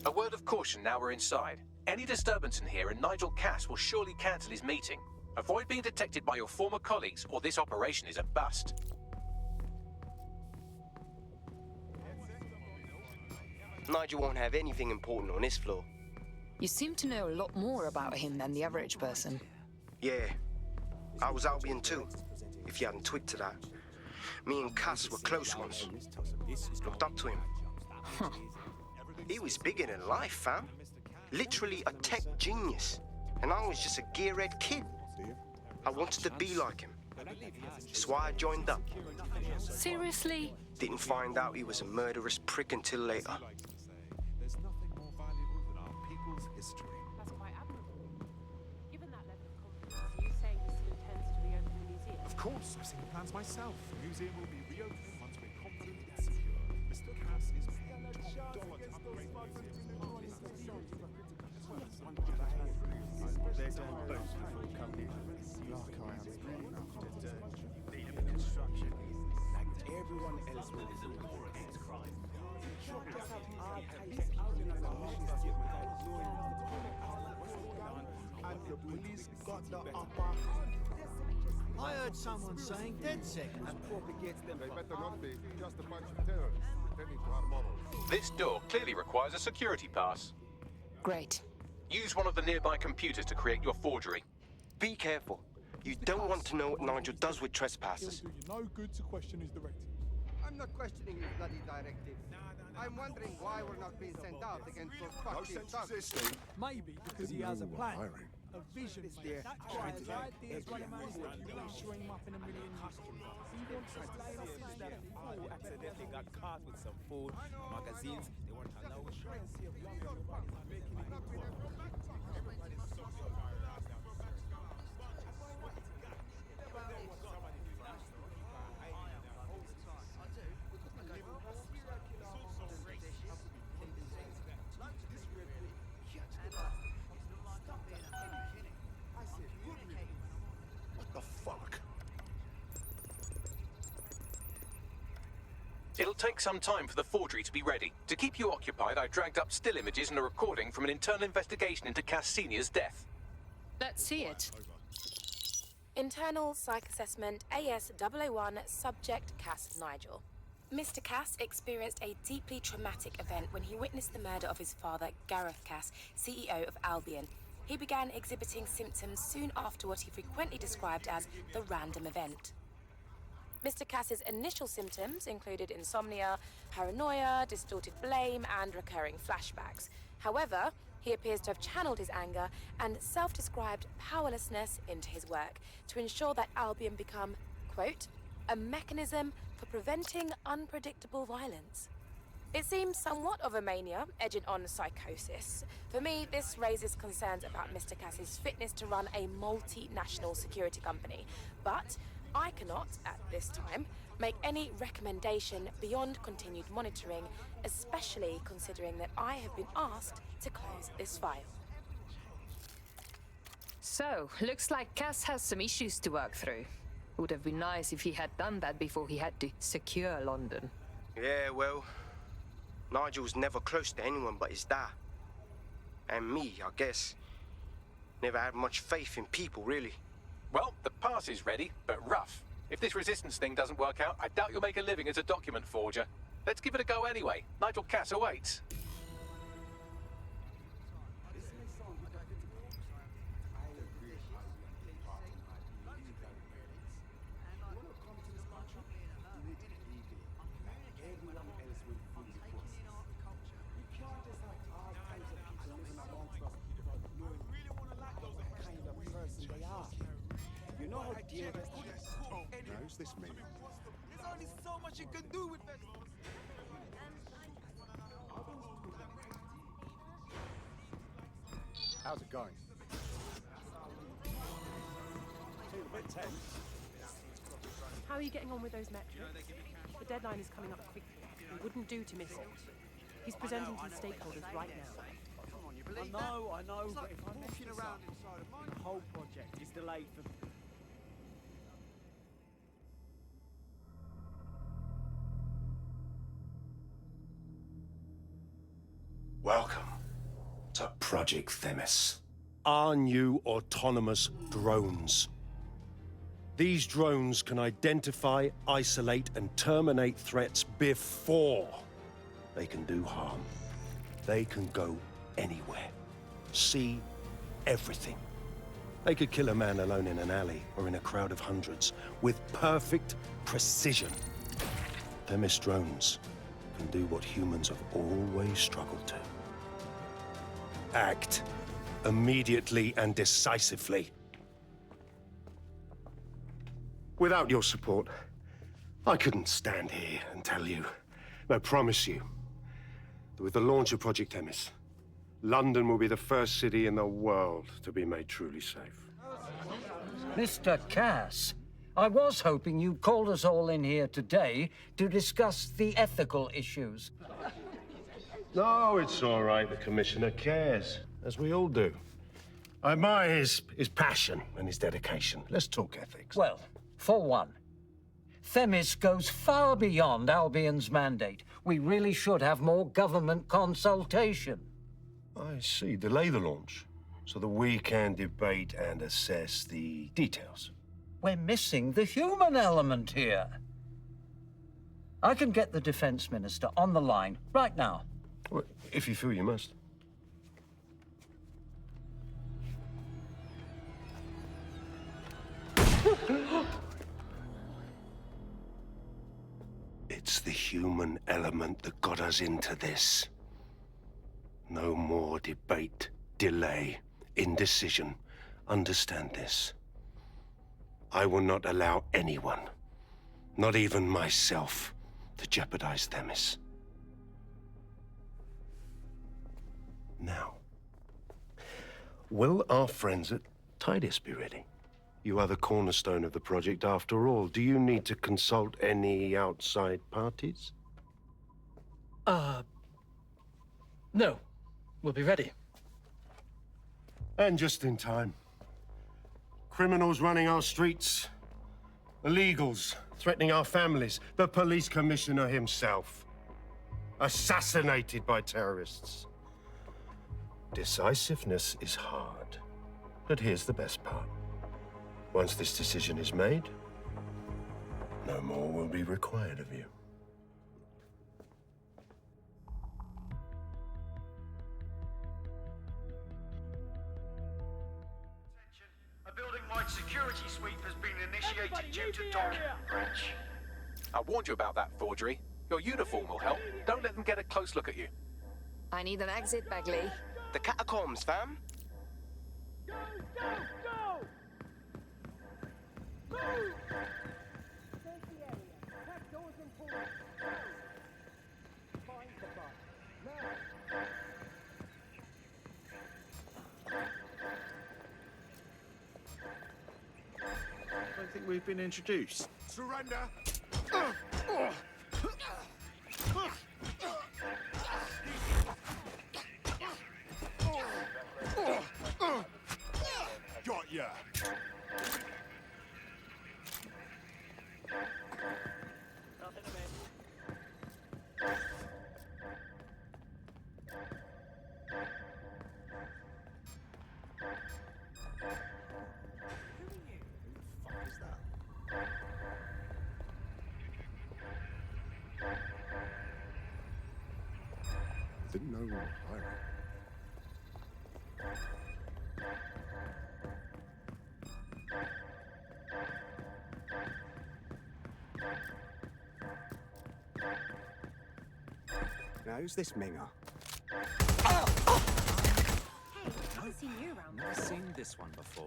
A word of caution now we're inside. Any disturbance in here and Nigel Cass will surely cancel his meeting. Avoid being detected by your former colleagues or this operation is a bust. Nigel won't have anything important on this floor. You seem to know a lot more about him than the average person. Yeah, I was Albion too, if you hadn't twigged to that. Me and Cass were close once. Looked up to him. Huh. He was bigger than life, fam. Literally a tech genius. And I was just a gearhead kid. I wanted to be like him. That's why I joined up. Seriously? Didn't find out he was a murderous prick until later. There's nothing more valuable than our people's history. That's quite admirable. Given that level of confidence, you saying he still intends to reopen the museum? Of course, I've seen the plans myself. The museum will be reopening once we're confident it's secure. Mr. Cass is paying top dollar to upgrade the museum's They're doing both before we come here. Need a bit of construction. Like everyone else will do. And the police got the upper. I heard someone saying dead seconds. That probably gets them. They better not be. Just a bunch of terrorists pretending to our models. This door clearly requires a security pass. Great. Use one of the nearby computers to create your forgery. Be careful. You don't want to know what Nigel does with trespassers. It'll do you no good to question his directive. I'm not questioning his bloody directive. I'm wondering why we're not being sent out against those fucking thugs. Maybe because he has a plan. A vision, mate. That guy has ideas running around his head. You won't string him up in a million years. He wants us laying up his stuff. He accidentally got caught with some food, magazines, they weren't allowed. What the fuck? It'll take some time for the forgery to be ready. To keep you occupied, I dragged up still images and a recording from an internal investigation into Cass Senior's death. Let's see it. Internal Psych Assessment AS-001 Subject Cass Nigel. Mr. Cass experienced a deeply traumatic event when he witnessed the murder of his father, Gareth Cass, CEO of Albion. He began exhibiting symptoms soon after what he frequently described as the random event. Mr. Cass's initial symptoms included insomnia, paranoia, distorted blame, and recurring flashbacks. However, he appears to have channeled his anger and self-described powerlessness into his work to ensure that Albion become, quote, a mechanism for preventing unpredictable violence. It seems somewhat of a mania, edging on psychosis. For me, this raises concerns about Mr. Cass's fitness to run a multinational security company, but I cannot, at this time, make any recommendation beyond continued monitoring, especially considering that I have been asked to close this file. So, looks like Cass has some issues to work through. Would have been nice if he had done that before he had to secure London. Yeah, well, Nigel's never close to anyone but his dad. And me, I guess. Never had much faith in people, really. Well, the pass is ready, but rough. If this resistance thing doesn't work out, I doubt you'll make a living as a document forger. Let's give it a go anyway. Nigel Cass awaits. You know how dangerous it is. How's this mean? There's only so much you can do with vegetables. How's it going? How are you getting on with those metrics? The deadline is coming up quickly. It wouldn't do to miss it. He's presenting to the stakeholders right now. I know, but if I mention around inside of mine, the whole project is delayed for... Welcome to Project Themis. Our new autonomous drones. These drones can identify, isolate, and terminate threats before they can do harm. They can go anywhere, see everything. They could kill a man alone in an alley or in a crowd of hundreds with perfect precision. Themis drones can do what humans have always struggled to. Act immediately and decisively. Without your support, I couldn't stand here and tell you, I promise you, that with the launch of Project Themis, London will be the first city in the world to be made truly safe. Mr. Cass, I was hoping you'd called us all in here today to discuss the ethical issues. No, it's all right. The Commissioner cares, as we all do. I admire his passion and his dedication. Let's talk ethics. Well, for one, Themis goes far beyond Albion's mandate. We really should have more government consultation. I see. Delay the launch so that we can debate and assess the details. We're missing the human element here. I can get the Defense Minister on the line right now. Well, if you feel you must. It's the human element that got us into this. No more debate, delay, indecision. Understand this. I will not allow anyone, not even myself, to jeopardize Themis. Now, will our friends at Titus be ready? You are the cornerstone of the project after all. Do you need to consult any outside parties? No. We'll be ready. And just in time. Criminals running our streets. Illegals threatening our families. The police commissioner himself. Assassinated by terrorists. Decisiveness is hard. But here's the best part. Once this decision is made, no more will be required of you. A building-wide security sweep has been initiated due to document breach. I warned you about that forgery. Your uniform will help. Don't let them get a close look at you. I need an exit, Bagley. The catacombs, fam. Go! Move! Search the area. Pack doors and ports. Find the bus. Now! I don't think we've been introduced. Surrender! Got ya! Didn't know we were hiring. Now, who's this Minger? Hey, haven't seen you around. Never seen this one before.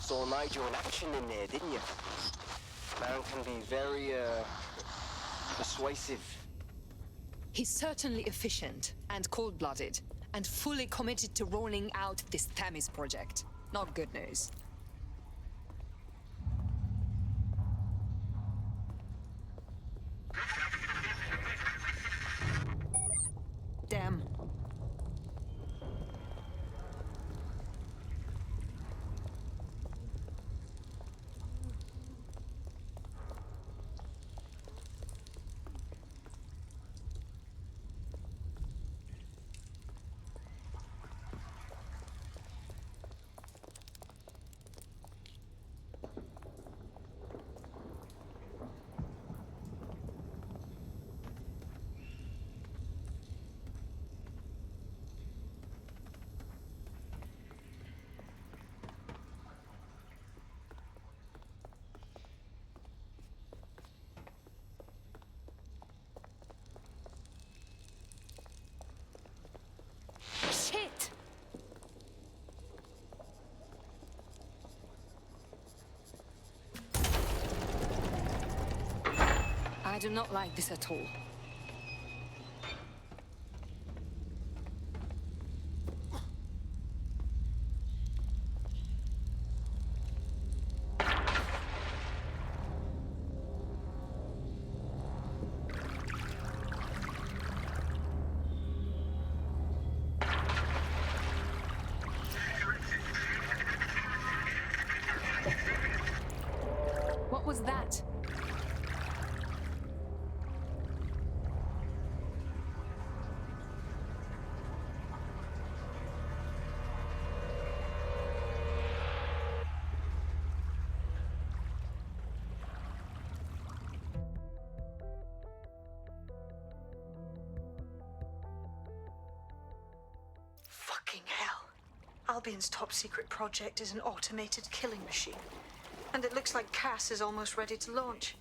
Saw Nigel in action in there, didn't you? Man can be very, persuasive. He's certainly efficient and cold-blooded, and fully committed to rolling out this Themis project. Not good news. Damn. Shit! I do not like this at all. Albion's top-secret project is an automated killing machine. And it looks like Cass is almost ready to launch.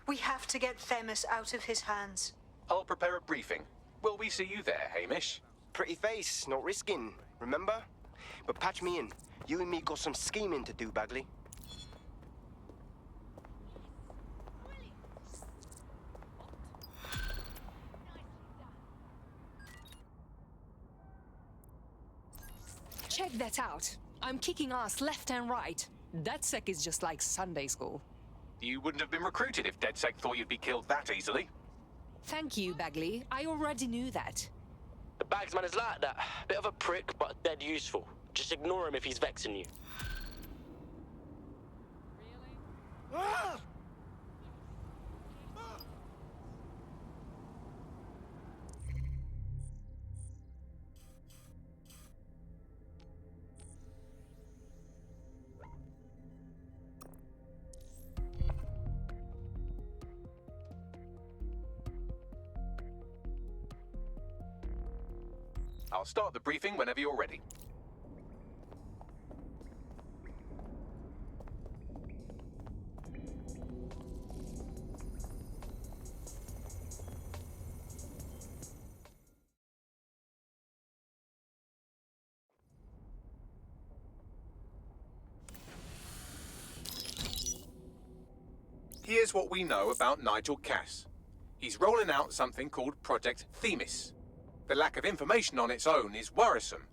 We have to get Themis out of his hands. I'll prepare a briefing. Will we see you there, Hamish? Pretty face, not risking, remember? But patch me in. You and me got some scheming to do, Bagley. Check that out. I'm kicking ass left and right. DedSec is just like Sunday school. You wouldn't have been recruited if DedSec thought you'd be killed that easily. Thank you, Bagley. I already knew that. The Bagsman is like that. Bit of a prick, but dead useful. Just ignore him if he's vexing you. Ah! I'll start the briefing whenever you're ready. Here's what we know about Nigel Cass. He's rolling out something called Project Themis. The lack of information on its own is worrisome,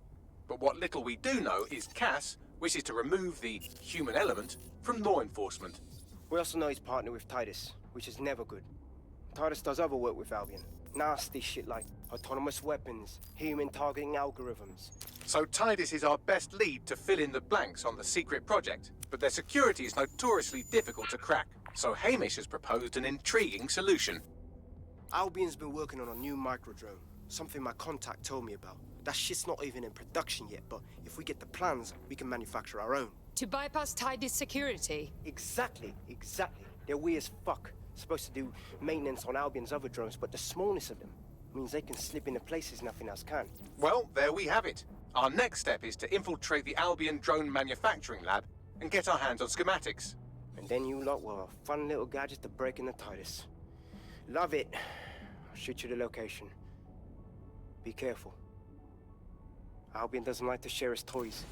but what little we do know is Cass wishes to remove the human element from law enforcement. We also know he's partnered with Titus, which is never good. Titus does other work with Albion. Nasty shit like autonomous weapons, human targeting algorithms. So Titus is our best lead to fill in the blanks on the secret project, but their security is notoriously difficult to crack. So Hamish has proposed an intriguing solution. Albion's been working on a new microdrone, something my contact told me about. That shit's not even in production yet, but if we get the plans, we can manufacture our own. To bypass Titus security? Exactly. They're weird as fuck. Supposed to do maintenance on Albion's other drones, but the smallness of them means they can slip into places nothing else can. Well, there we have it. Our next step is to infiltrate the Albion drone manufacturing lab and get our hands on schematics. And then you lot will have a fun little gadget to break in the Titus. Love it. I'll shoot you the location. Be careful. Albion doesn't like to share his toys.